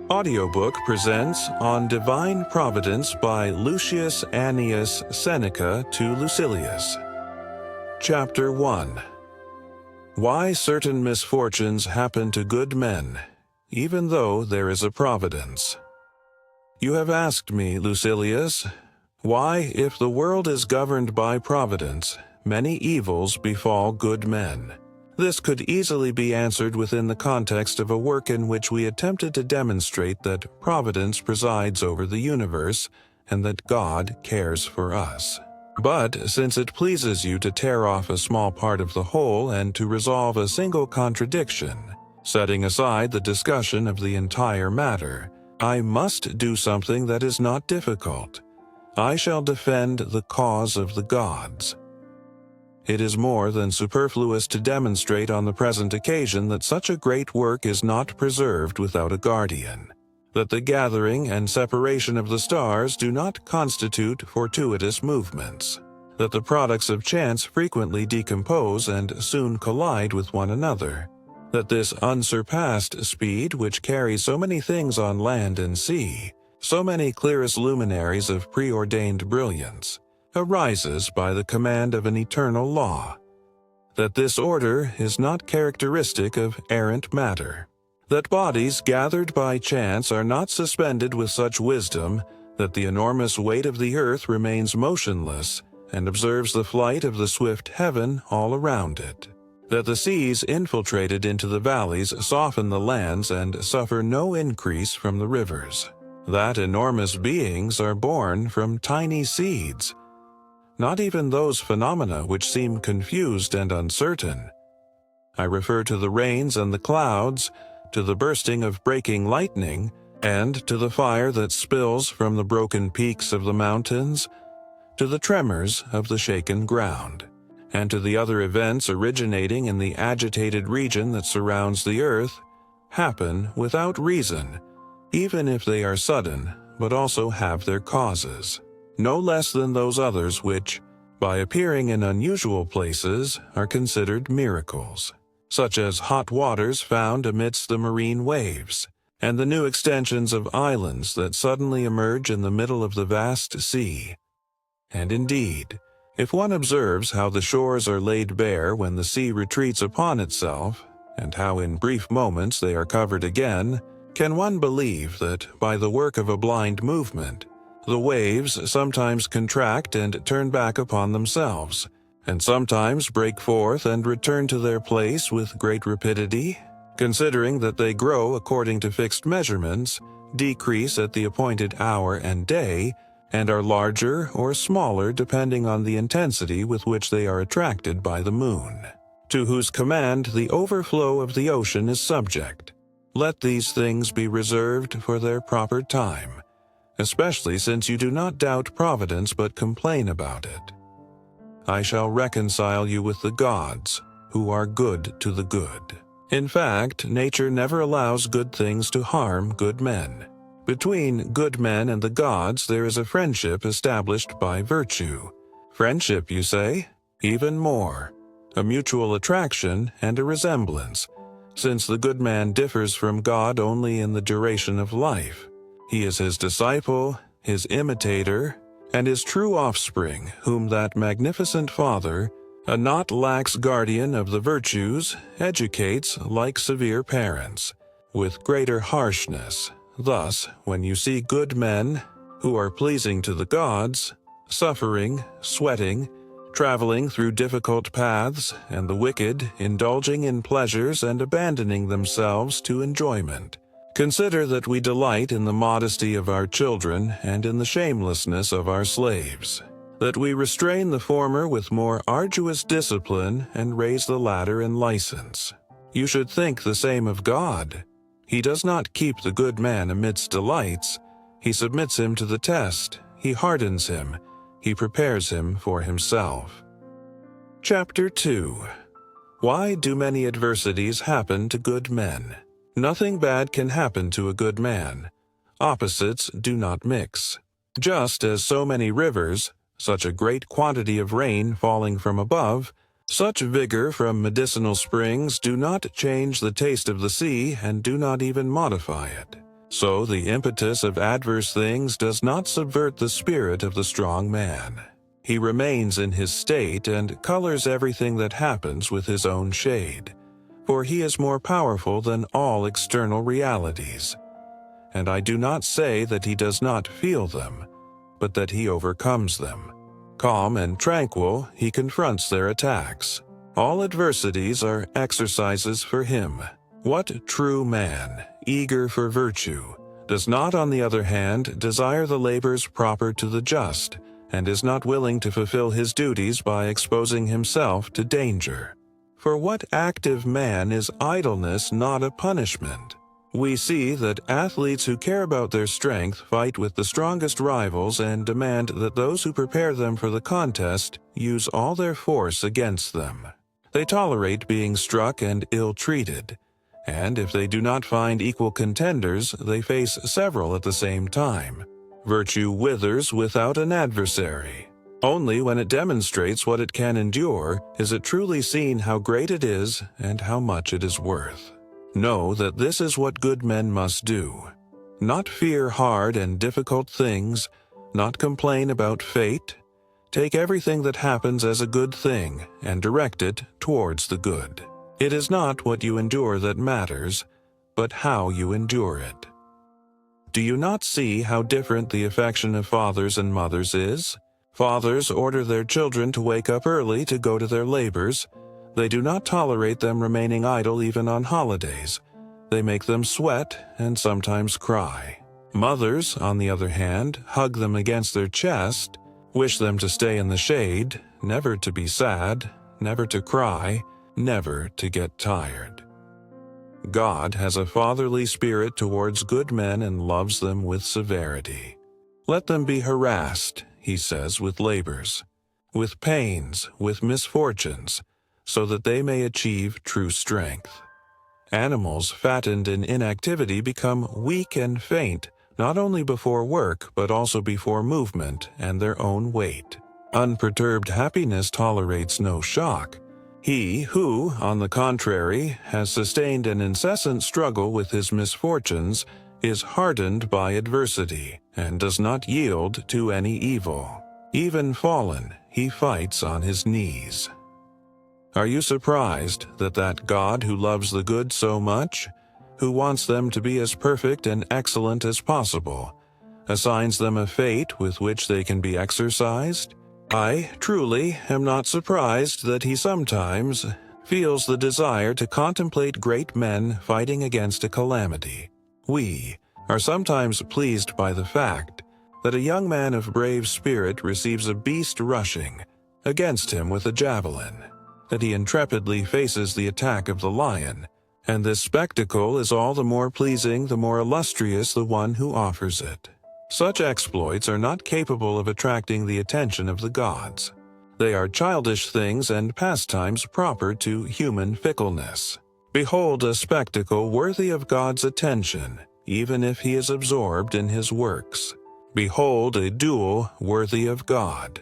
Audiobook presents On Divine Providence by Lucius Annaeus Seneca to Lucilius. Chapter 1. Why certain misfortunes happen to good men, even though there is a providence. You have asked me, Lucilius, why, if the world is governed by providence, many evils befall good men. This could easily be answered within the context of a work in which we attempted to demonstrate that providence presides over the universe and that God cares for us. But since it pleases you to tear off a small part of the whole and to resolve a single contradiction, setting aside the discussion of the entire matter, I must do something that is not difficult. I shall defend the cause of the gods. It is more than superfluous to demonstrate on the present occasion that such a great work is not preserved without a guardian, that the gathering and separation of the stars do not constitute fortuitous movements, that the products of chance frequently decompose and soon collide with one another, that this unsurpassed speed which carries so many things on land and sea, so many clearest luminaries of preordained brilliance, arises by the command of an eternal law, that this order is not characteristic of errant matter, that bodies gathered by chance are not suspended with such wisdom that the enormous weight of the earth remains motionless and observes the flight of the swift heaven all around it, that the seas infiltrated into the valleys soften the lands and suffer no increase from the rivers, that enormous beings are born from tiny seeds, not even those phenomena which seem confused and uncertain. I refer to the rains and the clouds, to the bursting of breaking lightning, and to the fire that spills from the broken peaks of the mountains, to the tremors of the shaken ground, and to the other events originating in the agitated region that surrounds the earth, happen without reason, even if they are sudden, but also have their causes, no less than those others which, by appearing in unusual places, are considered miracles, such as hot waters found amidst the marine waves, and the new extensions of islands that suddenly emerge in the middle of the vast sea. And indeed, if one observes how the shores are laid bare when the sea retreats upon itself, and how in brief moments they are covered again, can one believe that, by the work of a blind movement, the waves sometimes contract and turn back upon themselves, and sometimes break forth and return to their place with great rapidity, considering that they grow according to fixed measurements, decrease at the appointed hour and day, and are larger or smaller depending on the intensity with which they are attracted by the moon, to whose command the overflow of the ocean is subject. Let these things be reserved for their proper time, especially since you do not doubt providence but complain about it. I shall reconcile you with the gods, who are good to the good. In fact, nature never allows good things to harm good men. Between good men and the gods there is a friendship established by virtue. Friendship, you say? Even more. A mutual attraction and a resemblance, since the good man differs from God only in the duration of life. He is his disciple, his imitator, and his true offspring, whom that magnificent Father, a not lax guardian of the virtues, educates like severe parents, with greater harshness. Thus, when you see good men, who are pleasing to the gods, suffering, sweating, traveling through difficult paths, and the wicked indulging in pleasures and abandoning themselves to enjoyment, consider that we delight in the modesty of our children and in the shamelessness of our slaves, that we restrain the former with more arduous discipline and raise the latter in license. You should think the same of God. He does not keep the good man amidst delights. He submits him to the test. He hardens him. He prepares him for himself. Chapter 2. Why do many adversities happen to good men? Nothing bad can happen to a good man. Opposites do not mix. Just as so many rivers, such a great quantity of rain falling from above, such vigor from medicinal springs do not change the taste of the sea and do not even modify it. So the impetus of adverse things does not subvert the spirit of the strong man. He remains in his state and colors everything that happens with his own shade, for he is more powerful than all external realities. And I do not say that he does not feel them, but that he overcomes them. Calm and tranquil, he confronts their attacks. All adversities are exercises for him. What true man, eager for virtue, does not, on the other hand, desire the labors proper to the just, and is not willing to fulfill his duties by exposing himself to danger? For what active man is idleness not a punishment? We see that athletes who care about their strength fight with the strongest rivals and demand that those who prepare them for the contest use all their force against them. They tolerate being struck and ill-treated, and if they do not find equal contenders, they face several at the same time. Virtue withers without an adversary. Only when it demonstrates what it can endure is it truly seen how great it is and how much it is worth. Know that this is what good men must do. Not fear hard and difficult things, not complain about fate. Take everything that happens as a good thing and direct it towards the good. It is not what you endure that matters, but how you endure it. Do you not see how different the affection of fathers and mothers is? Fathers order their children to wake up early to go to their labors. They do not tolerate them remaining idle even on holidays. They make them sweat and sometimes cry. Mothers, on the other hand, hug them against their chest, wish them to stay in the shade, never to be sad, never to cry, never to get tired. God has a fatherly spirit towards good men and loves them with severity. Let them be harassed, he says, with labors, with pains, with misfortunes, so that they may achieve true strength. Animals fattened in inactivity become weak and faint, not only before work, but also before movement and their own weight. Unperturbed happiness tolerates no shock. He who, on the contrary, has sustained an incessant struggle with his misfortunes is hardened by adversity and does not yield to any evil. Even fallen, he fights on his knees. Are you surprised that that God who loves the good so much, who wants them to be as perfect and excellent as possible, assigns them a fate with which they can be exercised? I, truly, am not surprised that he sometimes feels the desire to contemplate great men fighting against a calamity. We are sometimes pleased by the fact that a young man of brave spirit receives a beast rushing against him with a javelin, that he intrepidly faces the attack of the lion, and this spectacle is all the more pleasing the more illustrious the one who offers it. Such exploits are not capable of attracting the attention of the gods. They are childish things and pastimes proper to human fickleness. Behold a spectacle worthy of God's attention, even if he is absorbed in his works. Behold a duel worthy of God.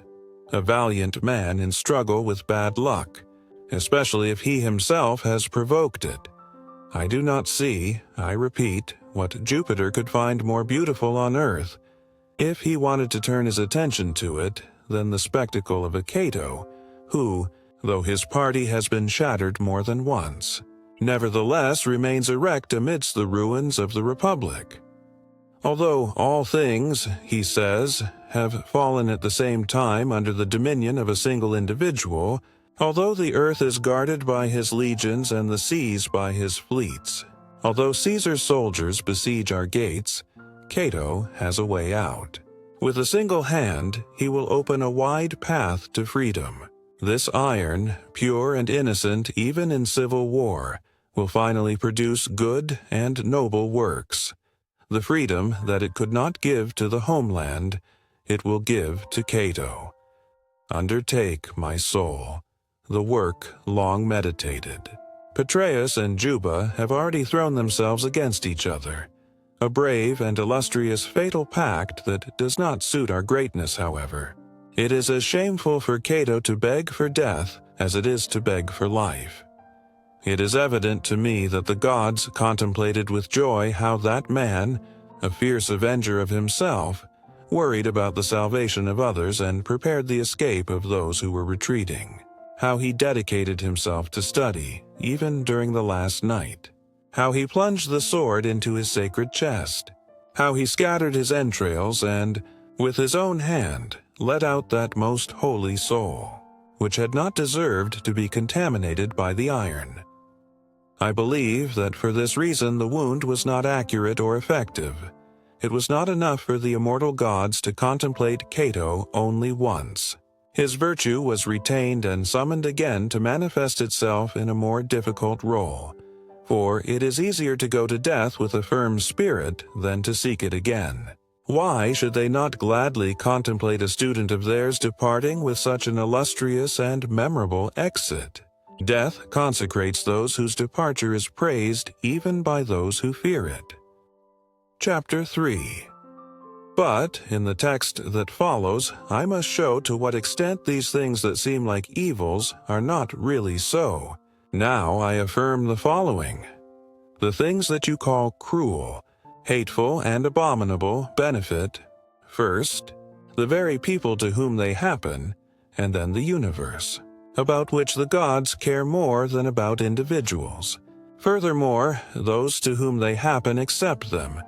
A valiant man in struggle with bad luck, especially if he himself has provoked it. I do not see, I repeat, what Jupiter could find more beautiful on earth, if he wanted to turn his attention to it, than the spectacle of a Cato, who, though his party has been shattered more than once, nevertheless remains erect amidst the ruins of the Republic. Although all things, he says, have fallen at the same time under the dominion of a single individual, although the earth is guarded by his legions and the seas by his fleets, although Caesar's soldiers besiege our gates, Cato has a way out. With a single hand, he will open a wide path to freedom. This iron, pure and innocent even in civil war, will finally produce good and noble works. The freedom that it could not give to the homeland, it will give to Cato. Undertake, my soul, the work long meditated. Petreius and Juba have already thrown themselves against each other. A brave and illustrious fatal pact that does not suit our greatness, however. It is as shameful for Cato to beg for death as it is to beg for life. It is evident to me that the gods contemplated with joy how that man, a fierce avenger of himself, worried about the salvation of others and prepared the escape of those who were retreating. How he dedicated himself to study, even during the last night. How he plunged the sword into his sacred chest. How he scattered his entrails and, with his own hand, let out that most holy soul, which had not deserved to be contaminated by the iron. I believe that for this reason the wound was not accurate or effective. It was not enough for the immortal gods to contemplate Cato only once. His virtue was retained and summoned again to manifest itself in a more difficult role, for it is easier to go to death with a firm spirit than to seek it again. Why should they not gladly contemplate a student of theirs departing with such an illustrious and memorable exit? Death consecrates those whose departure is praised even by those who fear it. Chapter 3. But, in the text that follows, I must show to what extent these things that seem like evils are not really so. Now I affirm the following. The things that you call cruel, hateful, and abominable benefit, first, the very people to whom they happen, and then the universe, about which the gods care more than about individuals. Furthermore, those to whom they happen accept them,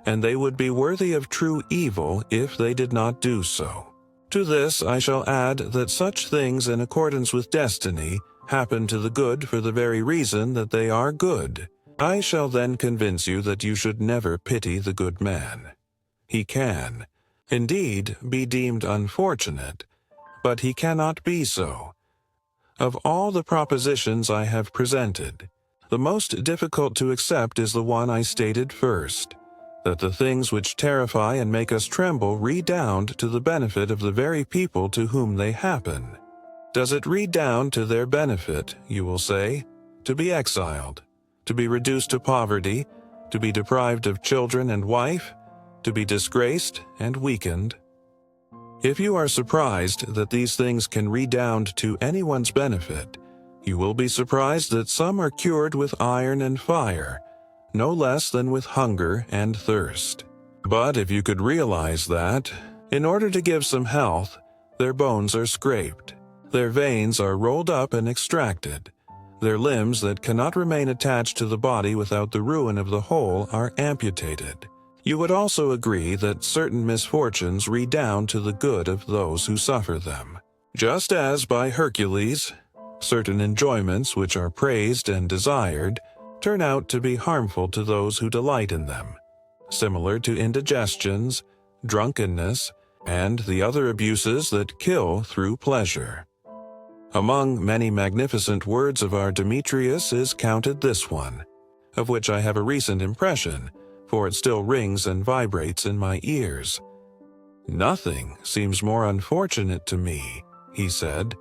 and they would be worthy of true evil if they did not do so. To this I shall add that such things in accordance with destiny happen to the good for the very reason that they are good. I shall then convince you that you should never pity the good man. He can, indeed, be deemed unfortunate, but he cannot be so. Of all the propositions I have presented, the most difficult to accept is the one I stated first, that the things which terrify and make us tremble redound to the benefit of the very people to whom they happen. Does it redound to their benefit, you will say, to be exiled, to be reduced to poverty, to be deprived of children and wife, to be disgraced and weakened? If you are surprised that these things can redound to anyone's benefit, you will be surprised that some are cured with iron and fire, no less than with hunger and thirst. But if you could realize that, in order to give some health, their bones are scraped, their veins are rolled up and extracted, their limbs that cannot remain attached to the body without the ruin of the whole are amputated, you would also agree that certain misfortunes redound to the good of those who suffer them. Just as by Hercules, certain enjoyments which are praised and desired turn out to be harmful to those who delight in them, similar to indigestions, drunkenness, and the other abuses that kill through pleasure. Among many magnificent words of our Demetrius is counted this one, of which I have a recent impression, for it still rings and vibrates in my ears. Nothing seems more unfortunate to me, he said,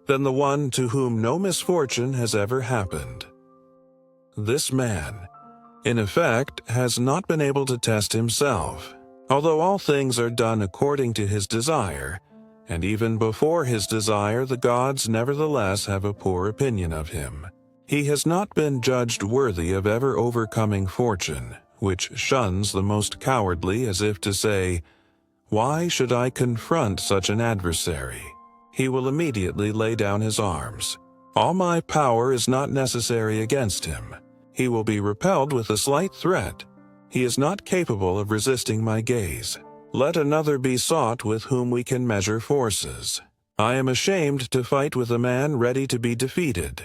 than the one to whom no misfortune has ever happened. This man, in effect, has not been able to test himself, although all things are done according to his desire, and even before his desire the gods nevertheless have a poor opinion of him. He has not been judged worthy of ever overcoming fortune, which shuns the most cowardly as if to say, "Why should I confront such an adversary?" He will immediately lay down his arms. All my power is not necessary against him. He will be repelled with a slight threat. He is not capable of resisting my gaze. Let another be sought with whom we can measure forces. I am ashamed to fight with a man ready to be defeated.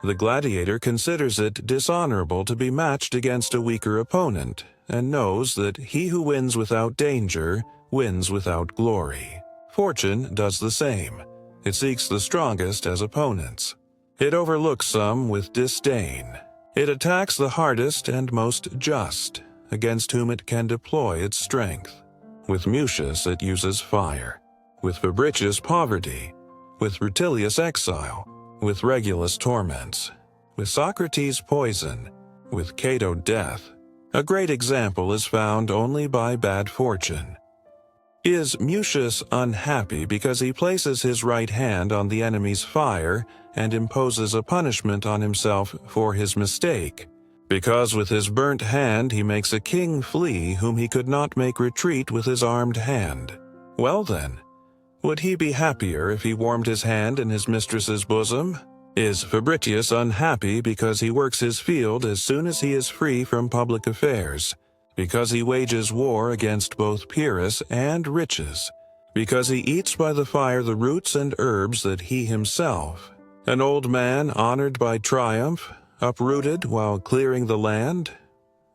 The gladiator considers it dishonorable to be matched against a weaker opponent, and knows that he who wins without danger wins without glory. Fortune does the same. It seeks the strongest as opponents. It overlooks some with disdain. It attacks the hardest and most just, against whom it can deploy its strength. With Mucius it uses fire, with Fabricius poverty, with Rutilius exile, with Regulus torments, with Socrates poison, with Cato death. A great example is found only by bad fortune. Is Mucius unhappy because he places his right hand on the enemy's fire and imposes a punishment on himself for his mistake? because with his burnt hand he makes a king flee whom he could not make retreat with his armed hand. Well then, would he be happier if he warmed his hand in his mistress's bosom? Is Fabritius unhappy because he works his field as soon as he is free from public affairs, because he wages war against both Pyrrhus and riches, because he eats by the fire the roots and herbs that he himself, an old man honored by triumph, uprooted while clearing the land?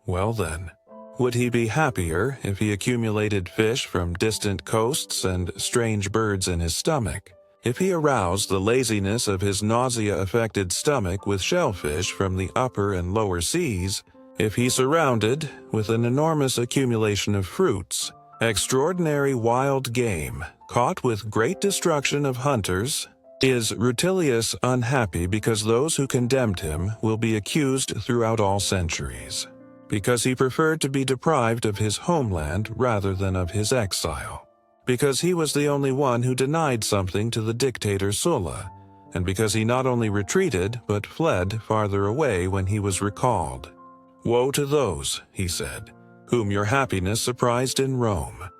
Well then, would he be happier if he accumulated fish from distant coasts and strange birds in his stomach, if he aroused the laziness of his nausea-affected stomach with shellfish from the upper and lower seas, if he surrounded, with an enormous accumulation of fruits, extraordinary wild game, caught with great destruction of hunters? Is Rutilius unhappy because those who condemned him will be accused throughout all centuries, because he preferred to be deprived of his homeland rather than of his exile, because he was the only one who denied something to the dictator Sulla, and because he not only retreated but fled farther away when he was recalled? Woe to those, he said, whom your happiness surprised in Rome.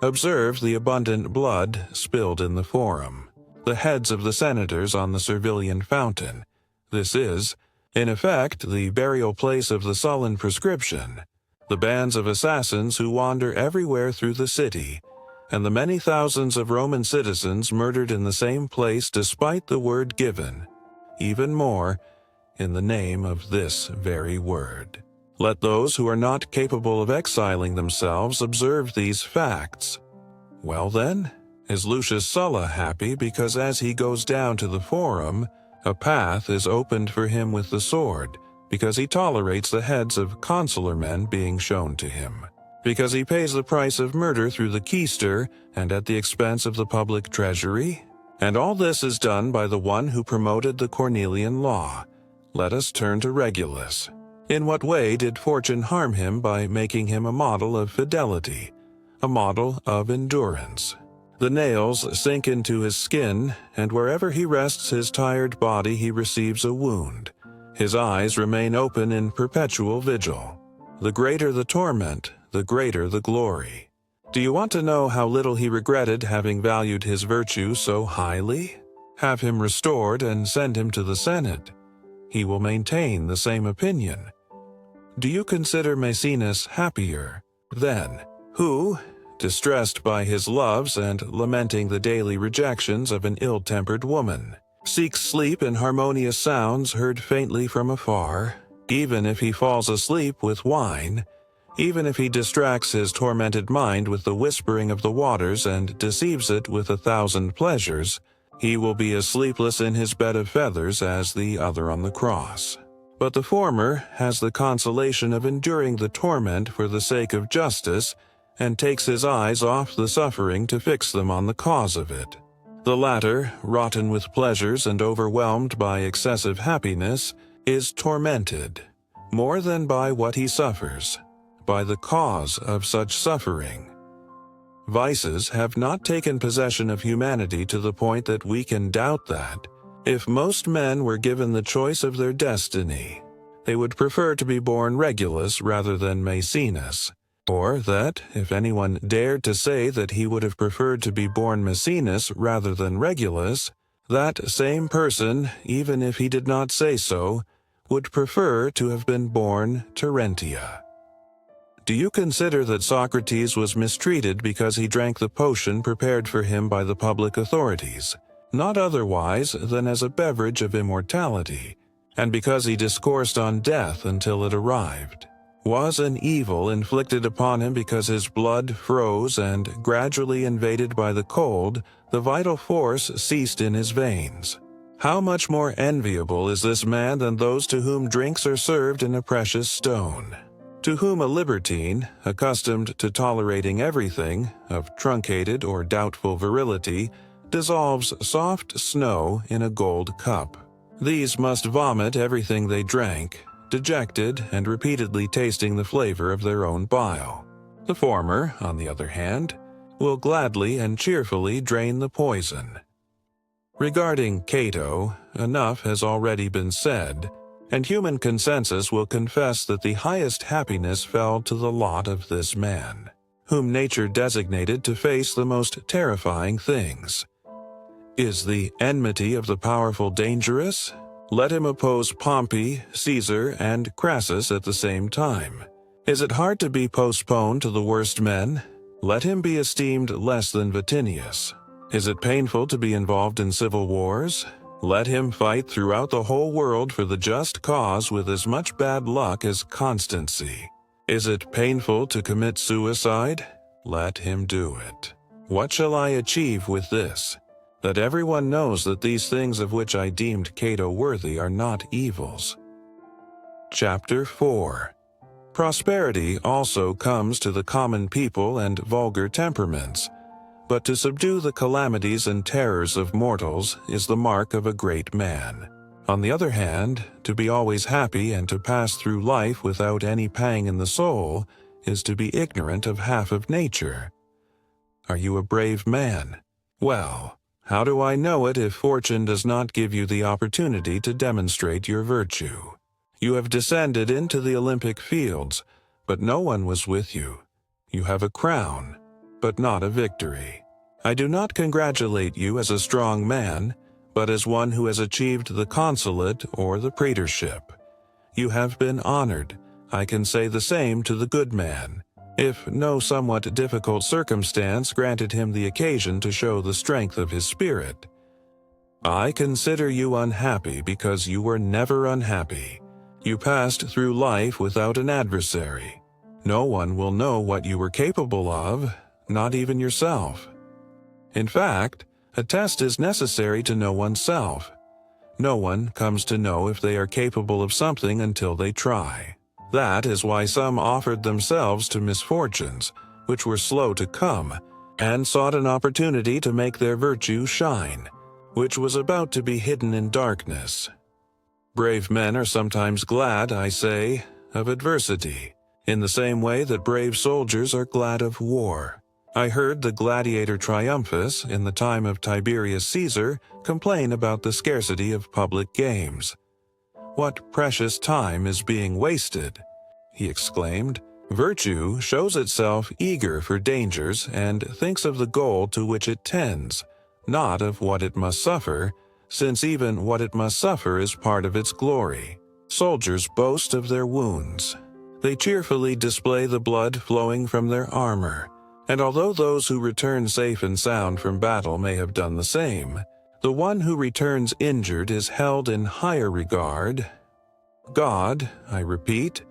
Observe the abundant blood spilled in the Forum, the heads of the senators on the Servilian fountain. This is, in effect, the burial place of the sullen prescription, the bands of assassins who wander everywhere through the city, and the many thousands of Roman citizens murdered in the same place despite the word given, even more, in the name of this very word. Let those who are not capable of exiling themselves observe these facts. Well then, is Lucius Sulla happy because as he goes down to the Forum, a path is opened for him with the sword, because he tolerates the heads of consular men being shown to him, because he pays the price of murder through the quaestor and at the expense of the public treasury? And all this is done by the one who promoted the Cornelian law. Let us turn to Regulus. In what way did fortune harm him by making him a model of fidelity, a model of endurance? The nails sink into his skin, and wherever he rests his tired body he receives a wound. His eyes remain open in perpetual vigil. The greater the torment, the greater the glory. Do you want to know how little he regretted having valued his virtue so highly? Have him restored and send him to the Senate. He will maintain the same opinion. Do you consider Maecenas happier, then, who, distressed by his loves and lamenting the daily rejections of an ill-tempered woman, seeks sleep in harmonious sounds heard faintly from afar, even if he falls asleep with wine, even if he distracts his tormented mind with the whispering of the waters and deceives it with 1,000 pleasures, he will be as sleepless in his bed of feathers as the other on the cross. But the former has the consolation of enduring the torment for the sake of justice and takes his eyes off the suffering to fix them on the cause of it. The latter, rotten with pleasures and overwhelmed by excessive happiness, is tormented, more than by what he suffers, by the cause of such suffering. Vices have not taken possession of humanity to the point that we can doubt that, if most men were given the choice of their destiny, they would prefer to be born Regulus rather than Maecenas, or that, if anyone dared to say that he would have preferred to be born Maecenas rather than Regulus, that same person, even if he did not say so, would prefer to have been born Terentia. Do you consider that Socrates was mistreated because he drank the potion prepared for him by the public authorities, not otherwise than as a beverage of immortality, and because he discoursed on death until it arrived? Was an evil inflicted upon him because his blood froze and, gradually invaded by the cold, the vital force ceased in his veins? How much more enviable is this man than those to whom drinks are served in a precious stone, to whom a libertine, accustomed to tolerating everything, of truncated or doubtful virility, dissolves soft snow in a gold cup. These must vomit everything they drank, dejected and repeatedly tasting the flavor of their own bile. The former, on the other hand, will gladly and cheerfully drain the poison. Regarding Cato, enough has already been said. and human consensus will confess that the highest happiness fell to the lot of this man, whom nature designated to face the most terrifying things. Is the enmity of the powerful dangerous? Let him oppose Pompey, Caesar, and Crassus at the same time. Is it hard to be postponed to the worst men? Let him be esteemed less than Vatinius. Is it painful to be involved in civil wars? Let him fight throughout the whole world for the just cause with as much bad luck as constancy. Is it painful to commit suicide? Let him do it. What shall I achieve with this? That everyone knows that these things of which I deemed Cato worthy are not evils. Chapter 4. Prosperity also comes to the common people and vulgar temperaments, but to subdue the calamities and terrors of mortals is the mark of a great man. On the other hand, to be always happy and to pass through life without any pang in the soul is to be ignorant of half of nature. Are you a brave man? Well, how do I know it if fortune does not give you the opportunity to demonstrate your virtue? You have descended into the Olympic fields, but no one was with you. You have a crown, but not a victory. I do not congratulate you as a strong man, but as one who has achieved the consulate or the praetorship. You have been honored. I can say the same to the good man, if no somewhat difficult circumstance granted him the occasion to show the strength of his spirit. I consider you unhappy because you were never unhappy. You passed through life without an adversary. No one will know what you were capable of, not even yourself. In fact, a test is necessary to know oneself. No one comes to know if they are capable of something until they try. That is why some offered themselves to misfortunes, which were slow to come, and sought an opportunity to make their virtue shine, which was about to be hidden in darkness. Brave men are sometimes glad, I say, of adversity, in the same way that brave soldiers are glad of war. I heard the gladiator Triumphus, in the time of Tiberius Caesar, complain about the scarcity of public games. "What precious time is being wasted," he exclaimed. "Virtue shows itself eager for dangers and thinks of the goal to which it tends, not of what it must suffer, since even what it must suffer is part of its glory. Soldiers boast of their wounds. They cheerfully display the blood flowing from their armor, and although those who return safe and sound from battle may have done the same, the one who returns injured is held in higher regard. God, I repeat,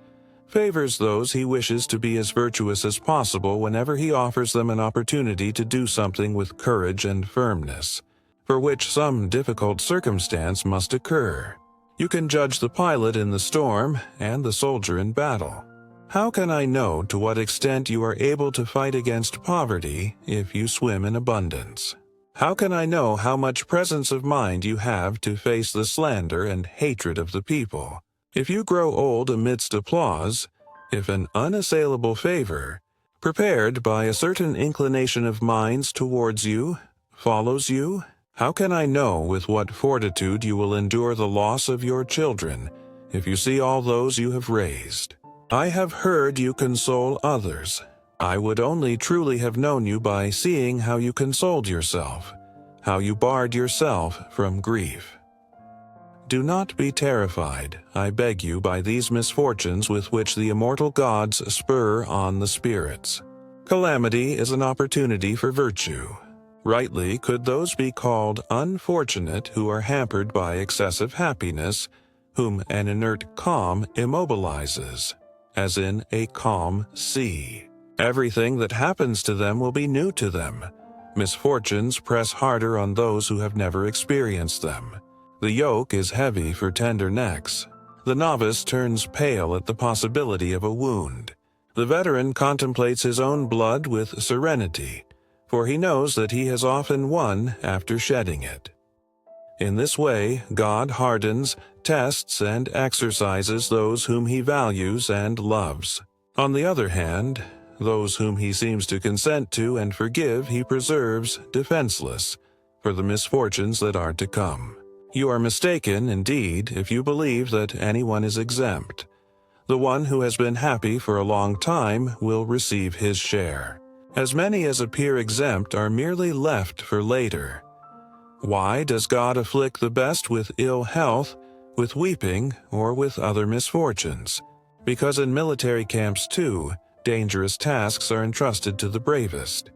favors those he wishes to be as virtuous as possible whenever he offers them an opportunity to do something with courage and firmness, for which some difficult circumstance must occur. You can judge the pilot in the storm and the soldier in battle. How can I know to what extent you are able to fight against poverty if you swim in abundance? How can I know how much presence of mind you have to face the slander and hatred of the people? If you grow old amidst applause, if an unassailable favor, prepared by a certain inclination of minds towards you, follows you, how can I know with what fortitude you will endure the loss of your children, if you see all those you have raised? I have heard you console others. I would only truly have known you by seeing how you consoled yourself, how you barred yourself from grief. Do not be terrified, I beg you, by these misfortunes with which the immortal gods spur on the spirits. Calamity is an opportunity for virtue. Rightly could those be called unfortunate who are hampered by excessive happiness, whom an inert calm immobilizes, as in a calm sea. Everything that happens to them will be new to them. Misfortunes press harder on those who have never experienced them. The yoke is heavy for tender necks. The novice turns pale at the possibility of a wound. The veteran contemplates his own blood with serenity, for he knows that he has often won after shedding it. In this way, God hardens, tests, and exercises those whom he values and loves. On the other hand, those whom he seems to consent to and forgive he preserves defenseless for the misfortunes that are to come. You are mistaken, indeed, if you believe that anyone is exempt. The one who has been happy for a long time will receive his share. As many as appear exempt are merely left for later. Why does God afflict the best with ill health, with weeping, or with other misfortunes? Because in military camps too, dangerous tasks are entrusted to the bravest.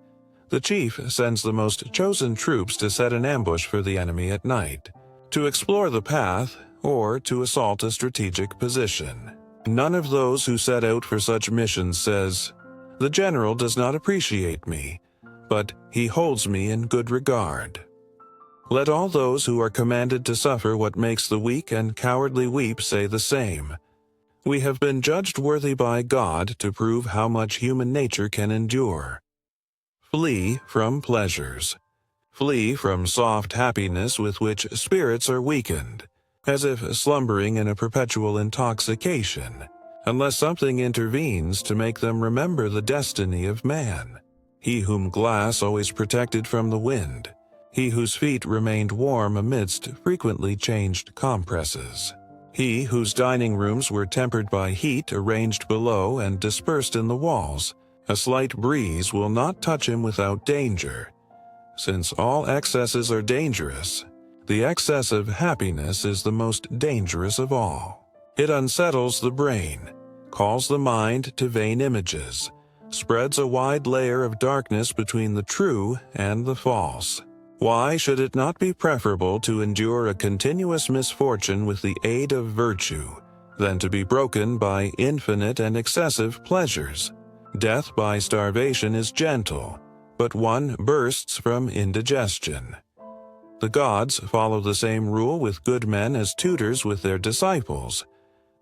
The chief sends the most chosen troops to set an ambush for the enemy at night, to explore the path, or to assault a strategic position. None of those who set out for such missions says, "The general does not appreciate me, but he holds me in good regard." Let all those who are commanded to suffer what makes the weak and cowardly weep say the same. We have been judged worthy by God to prove how much human nature can endure. Flee from pleasures. Flee from soft happiness with which spirits are weakened, as if slumbering in a perpetual intoxication, unless something intervenes to make them remember the destiny of man. He whom glass always protected from the wind, he whose feet remained warm amidst frequently changed compresses, he whose dining rooms were tempered by heat arranged below and dispersed in the walls, a slight breeze will not touch him without danger. Since all excesses are dangerous, the excess of happiness is the most dangerous of all. It unsettles the brain, calls the mind to vain images, spreads a wide layer of darkness between the true and the false. Why should it not be preferable to endure a continuous misfortune with the aid of virtue, than to be broken by infinite and excessive pleasures? Death by starvation is gentle, but one bursts from indigestion. The gods follow the same rule with good men as tutors with their disciples,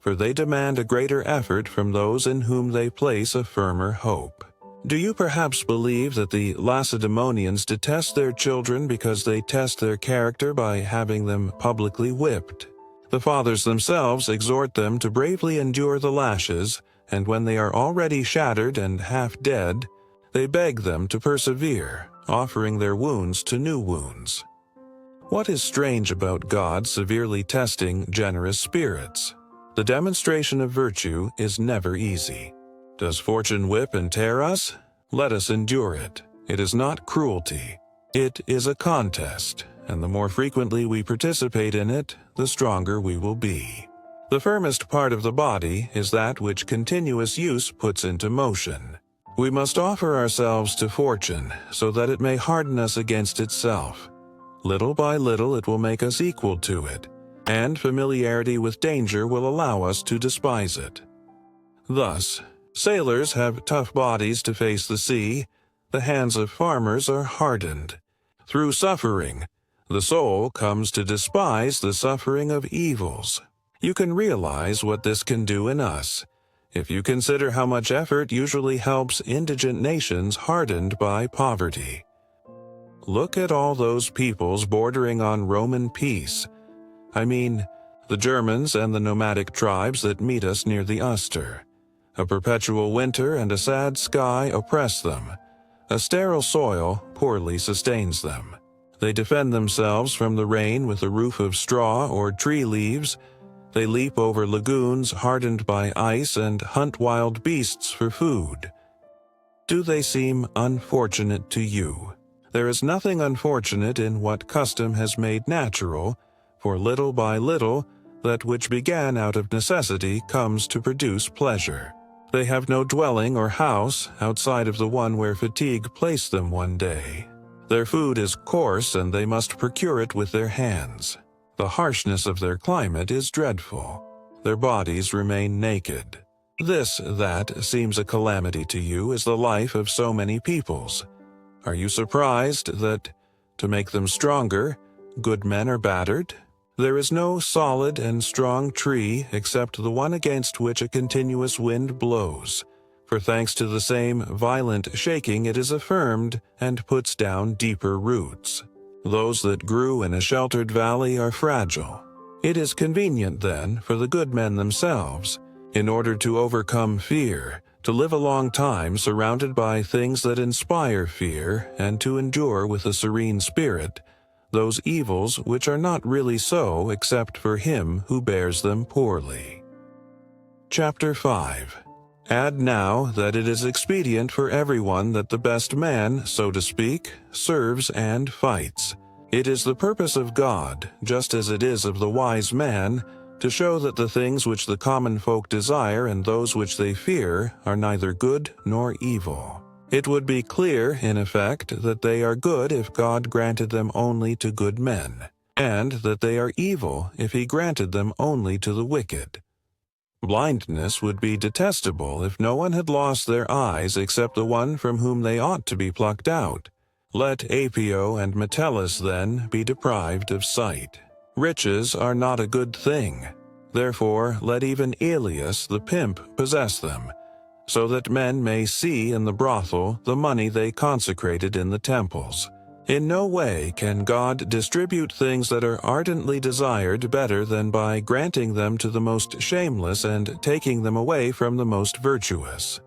for they demand a greater effort from those in whom they place a firmer hope. Do you perhaps believe that the Lacedaemonians detest their children because they test their character by having them publicly whipped? The fathers themselves exhort them to bravely endure the lashes, and when they are already shattered and half dead, they beg them to persevere, offering their wounds to new wounds. What is strange about God severely testing generous spirits? The demonstration of virtue is never easy. Does fortune whip and tear us? Let us endure it. It is not cruelty. It is a contest, and the more frequently we participate in it, the stronger we will be. The firmest part of the body is that which continuous use puts into motion. We must offer ourselves to fortune so that it may harden us against itself. Little by little it will make us equal to it, and familiarity with danger will allow us to despise it. Thus, sailors have tough bodies to face the sea. The hands of farmers are hardened. Through suffering, the soul comes to despise the suffering of evils. You can realize what this can do in us, if you consider how much effort usually helps indigent nations hardened by poverty. Look at all those peoples bordering on Roman peace. I mean, the Germans and the nomadic tribes that meet us near the Uster. A perpetual winter and a sad sky oppress them. A sterile soil poorly sustains them. They defend themselves from the rain with a roof of straw or tree leaves. They leap over lagoons hardened by ice and hunt wild beasts for food. Do they seem unfortunate to you? There is nothing unfortunate in what custom has made natural, for little by little, that which began out of necessity comes to produce pleasure. They have no dwelling or house outside of the one where fatigue placed them one day. Their food is coarse and they must procure it with their hands. The harshness of their climate is dreadful. Their bodies remain naked. This, that seems a calamity to you is the life of so many peoples. Are you surprised that, to make them stronger, good men are battered? There is no solid and strong tree except the one against which a continuous wind blows, for thanks to the same violent shaking it is affirmed and puts down deeper roots. Those that grew in a sheltered valley are fragile. It is convenient, then, for the good men themselves, in order to overcome fear, to live a long time surrounded by things that inspire fear and to endure with a serene spirit those evils which are not really so except for him who bears them poorly. Chapter 5. Add now that it is expedient for everyone that the best man, so to speak, serves and fights. It is the purpose of God, just as it is of the wise man, to show that the things which the common folk desire and those which they fear are neither good nor evil. It would be clear, in effect, that they are good if God granted them only to good men, and that they are evil if he granted them only to the wicked. Blindness would be detestable if no one had lost their eyes except the one from whom they ought to be plucked out. Let Apio and Metellus, then, be deprived of sight. Riches are not a good thing. Therefore, let even Aelius the pimp possess them, so that men may see in the brothel the money they consecrated in the temples. In no way can God distribute things that are ardently desired better than by granting them to the most shameless and taking them away from the most virtuous.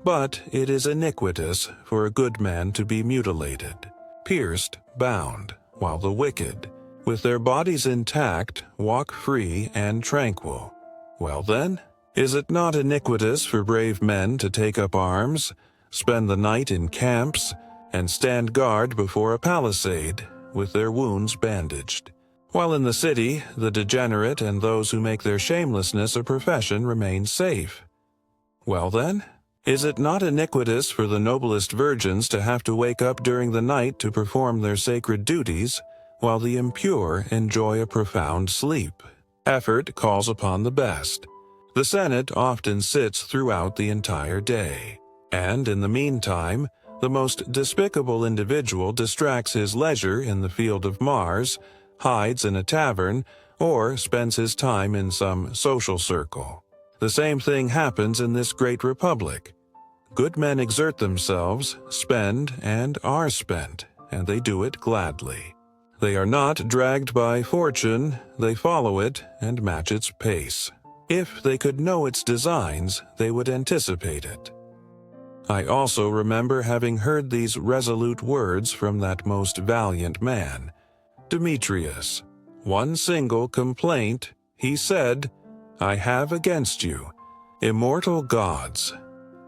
But it is iniquitous for a good man to be mutilated, pierced, bound, while the wicked, with their bodies intact, walk free and tranquil. Well then, is it not iniquitous for brave men to take up arms, spend the night in camps, and stand guard before a palisade, with their wounds bandaged, while in the city the degenerate and those who make their shamelessness a profession remain safe? Well then, is it not iniquitous for the noblest virgins to have to wake up during the night to perform their sacred duties, while the impure enjoy a profound sleep? Effort calls upon the best. The Senate often sits throughout the entire day, and in the meantime, the most despicable individual distracts his leisure in the field of Mars, hides in a tavern, or spends his time in some social circle. The same thing happens in this great republic. Good men exert themselves, spend, and are spent, and they do it gladly. They are not dragged by fortune, they follow it and match its pace. If they could know its designs, they would anticipate it. I also remember having heard these resolute words from that most valiant man, Demetrius. One single complaint, he said, I have against you, immortal gods,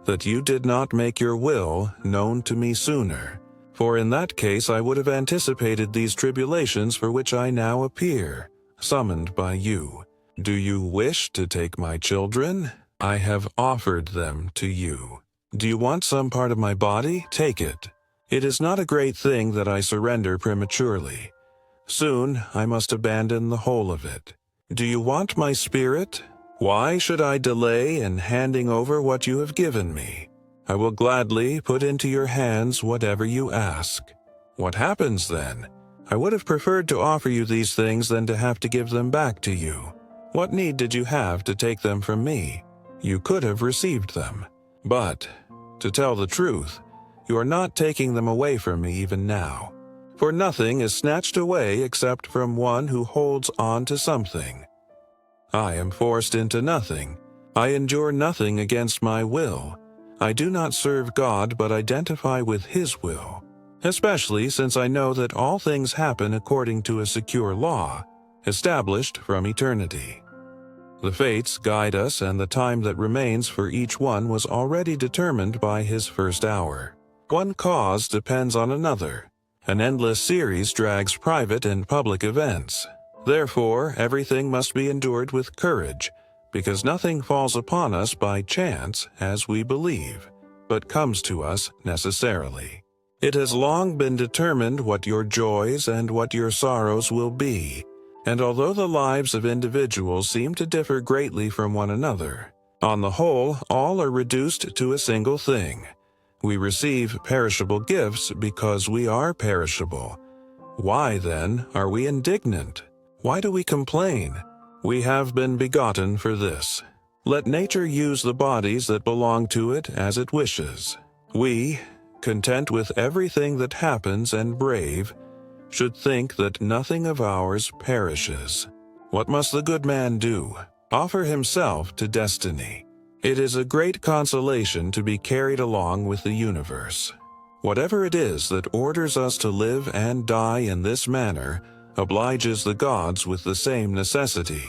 that you did not make your will known to me sooner, for in that case I would have anticipated these tribulations for which I now appear, summoned by you. Do you wish to take my children? I have offered them to you. Do you want some part of my body? Take it. It is not a great thing that I surrender prematurely. Soon I must abandon the whole of it. Do you want my spirit? Why should I delay in handing over what you have given me? I will gladly put into your hands whatever you ask. What happens then? I would have preferred to offer you these things than to have to give them back to you. What need did you have to take them from me? You could have received them. But, to tell the truth, you are not taking them away from me even now. For nothing is snatched away except from one who holds on to something. I am forced into nothing. I endure nothing against my will. I do not serve God but identify with His will, especially since I know that all things happen according to a secure law, established from eternity. The fates guide us, and the time that remains for each one was already determined by his first hour. One cause depends on another. An endless series drags private and public events. Therefore, everything must be endured with courage, because nothing falls upon us by chance, as we believe, but comes to us necessarily. It has long been determined what your joys and what your sorrows will be, and although the lives of individuals seem to differ greatly from one another, on the whole, all are reduced to a single thing. We receive perishable gifts because we are perishable. Why, then, are we indignant? Why do we complain? We have been begotten for this. Let nature use the bodies that belong to it as it wishes. We, content with everything that happens and brave, should think that nothing of ours perishes. What must the good man do? Offer himself to destiny. It is a great consolation to be carried along with the universe. Whatever it is that orders us to live and die in this manner obliges the gods with the same necessity.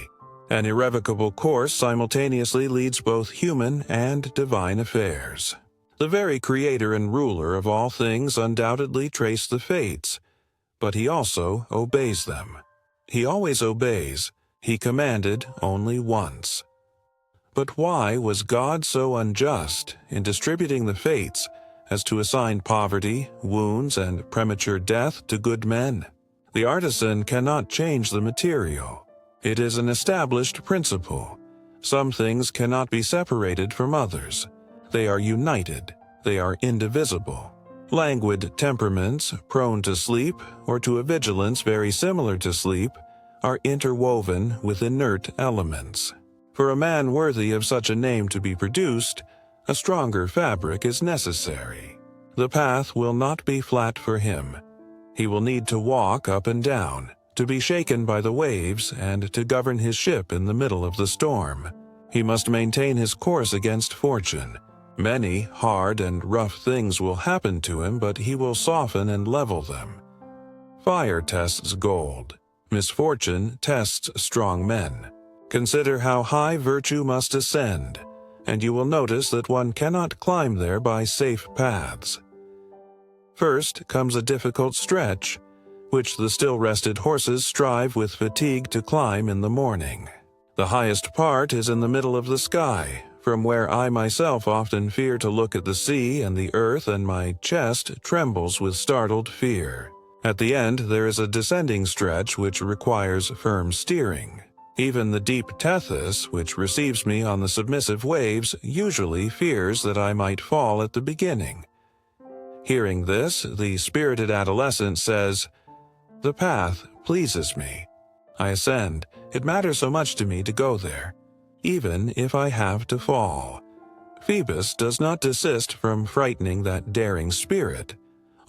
An irrevocable course simultaneously leads both human and divine affairs. The very creator and ruler of all things undoubtedly traced the fates, but he also obeys them. He always obeys. He commanded only once. But why was God so unjust in distributing the fates as to assign poverty, wounds, and premature death to good men? The artisan cannot change the material. It is an established principle. Some things cannot be separated from others. They are united. They are indivisible. Languid temperaments, prone to sleep, or to a vigilance very similar to sleep, are interwoven with inert elements. For a man worthy of such a name to be produced, a stronger fabric is necessary. The path will not be flat for him. He will need to walk up and down, to be shaken by the waves, and to govern his ship in the middle of the storm. He must maintain his course against fortune. Many hard and rough things will happen to him, but he will soften and level them. Fire tests gold. Misfortune tests strong men. Consider how high virtue must ascend, and you will notice that one cannot climb there by safe paths. First comes a difficult stretch, which the still-rested horses strive with fatigue to climb in the morning. The highest part is in the middle of the sky, from where I myself often fear to look at the sea and the earth, and my chest trembles with startled fear. At the end there is a descending stretch which requires firm steering. Even the deep Tethys, which receives me on the submissive waves, usually fears that I might fall at the beginning. Hearing this, the spirited adolescent says, "The path pleases me. I ascend. It matters so much to me to go there, even if I have to fall." Phoebus does not desist from frightening that daring spirit.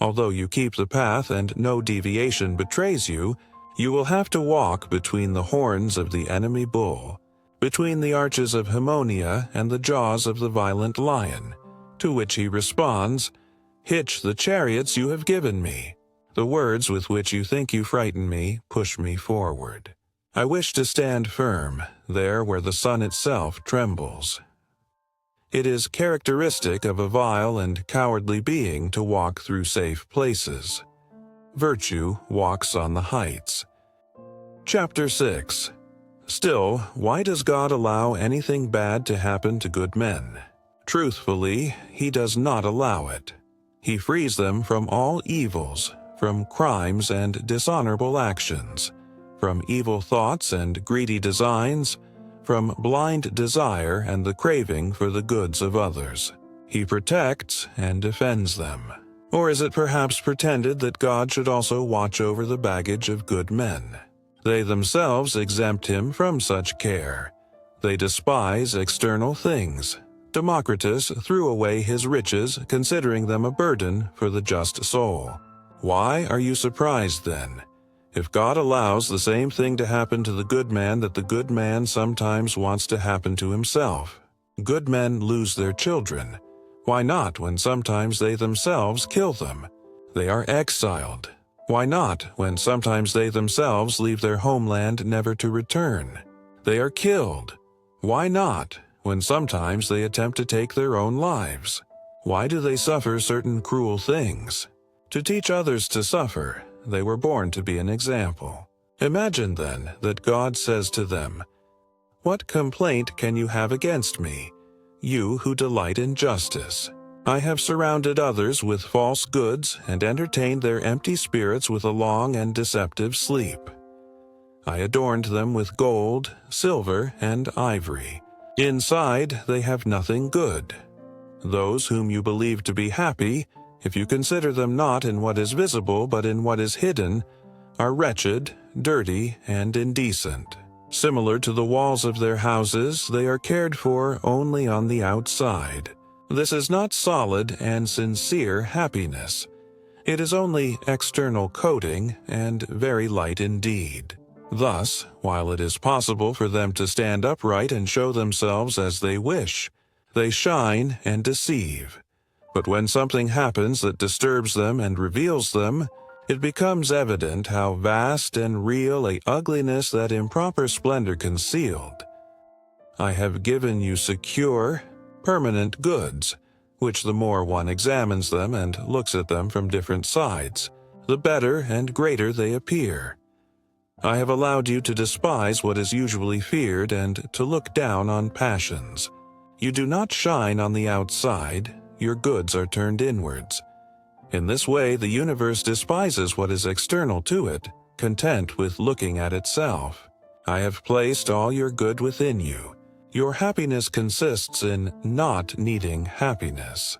Although you keep the path and no deviation betrays you, you will have to walk between the horns of the enemy bull, between the arches of Haemonia and the jaws of the violent lion, to which he responds, "Hitch the chariots you have given me. The words with which you think you frighten me push me forward. I wish to stand firm, there where the sun itself trembles." It is characteristic of a vile and cowardly being to walk through safe places. Virtue walks on the heights. Chapter 6. Still, why does God allow anything bad to happen to good men? Truthfully, He does not allow it. He frees them from all evils, from crimes and dishonorable actions, from evil thoughts and greedy designs, from blind desire and the craving for the goods of others. He protects and defends them. Or is it perhaps pretended that God should also watch over the baggage of good men? They themselves exempt him from such care. They despise external things. Democritus threw away his riches, considering them a burden for the just soul. Why are you surprised then? If God allows the same thing to happen to the good man that the good man sometimes wants to happen to himself. Good men lose their children. Why not when sometimes they themselves kill them? They are exiled. Why not when sometimes they themselves leave their homeland never to return? They are killed. Why not when sometimes they attempt to take their own lives? Why do they suffer certain cruel things? To teach others to suffer, they were born to be an example. Imagine then that God says to them, "What complaint can you have against me, you who delight in justice? I have surrounded others with false goods and entertained their empty spirits with a long and deceptive sleep. I adorned them with gold, silver, and ivory. Inside they have nothing good. Those whom you believe to be happy, if you consider them not in what is visible but in what is hidden, are wretched, dirty, and indecent. Similar to the walls of their houses, they are cared for only on the outside. This is not solid and sincere happiness. It is only external coating and very light indeed. Thus, while it is possible for them to stand upright and show themselves as they wish, they shine and deceive. But when something happens that disturbs them and reveals them, it becomes evident how vast and real a ugliness that improper splendor concealed. I have given you secure, permanent goods, which the more one examines them and looks at them from different sides, the better and greater they appear. I have allowed you to despise what is usually feared and to look down on passions. You do not shine on the outside, your goods are turned inwards. In this way, the universe despises what is external to it, content with looking at itself. I have placed all your good within you. Your happiness consists in not needing happiness.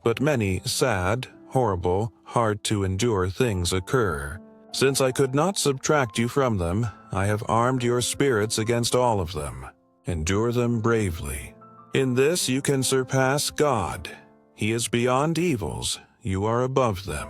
But many sad, horrible, hard-to-endure things occur. Since I could not subtract you from them, I have armed your spirits against all of them. Endure them bravely. In this you can surpass God. He is beyond evils. You are above them.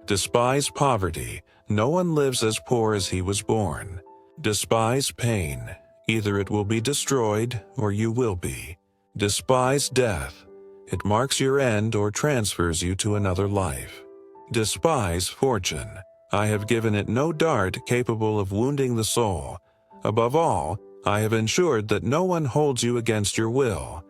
Despise poverty. No one lives as poor as he was born. Despise pain. Either it will be destroyed or you will be. Despise death. It marks your end or transfers you to another life. Despise fortune. I have given it no dart capable of wounding the soul. Above all, I have ensured that no one holds you against your will.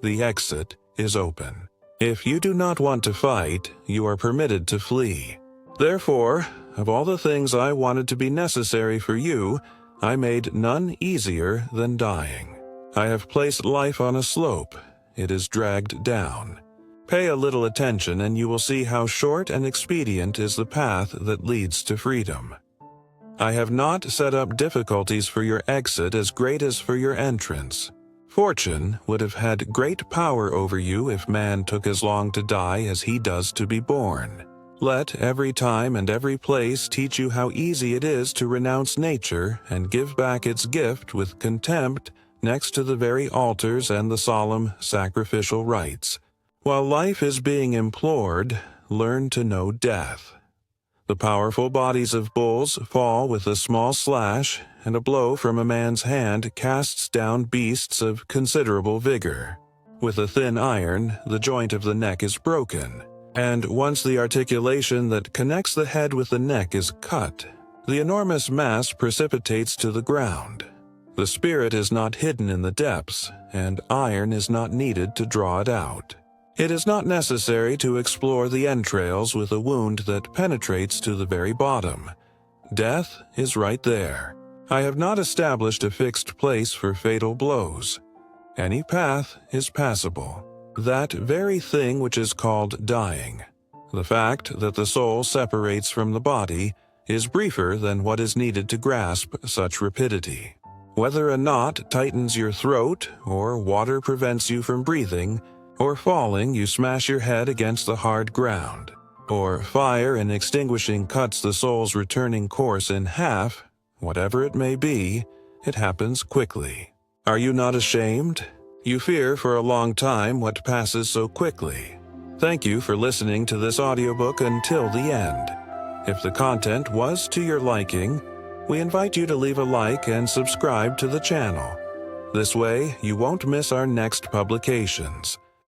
The exit is open. If you do not want to fight, you are permitted to flee. Therefore, of all the things I wanted to be necessary for you, I made none easier than dying. I have placed life on a slope. It is dragged down. Pay a little attention and you will see how short and expedient is the path that leads to freedom. I have not set up difficulties for your exit as great as for your entrance. Fortune would have had great power over you if man took as long to die as he does to be born. Let every time and every place teach you how easy it is to renounce nature and give back its gift with contempt next to the very altars and the solemn sacrificial rites. While life is being implored, learn to know death. The powerful bodies of bulls fall with a small slash, and a blow from a man's hand casts down beasts of considerable vigor. With a thin iron, the joint of the neck is broken, and once the articulation that connects the head with the neck is cut, the enormous mass precipitates to the ground. The spirit is not hidden in the depths, and iron is not needed to draw it out. It is not necessary to explore the entrails with a wound that penetrates to the very bottom. Death is right there. I have not established a fixed place for fatal blows. Any path is passable. That very thing which is called dying, the fact that the soul separates from the body, is briefer than what is needed to grasp such rapidity. Whether a knot tightens your throat, or water prevents you from breathing, or falling you smash your head against the hard ground, or fire in extinguishing cuts the soul's returning course in half, whatever it may be, it happens quickly. Are you not ashamed? You fear for a long time what passes so quickly. Thank you for listening to this audiobook until the end. If the content was to your liking, we invite you to leave a like and subscribe to the channel. This way, you won't miss our next publications.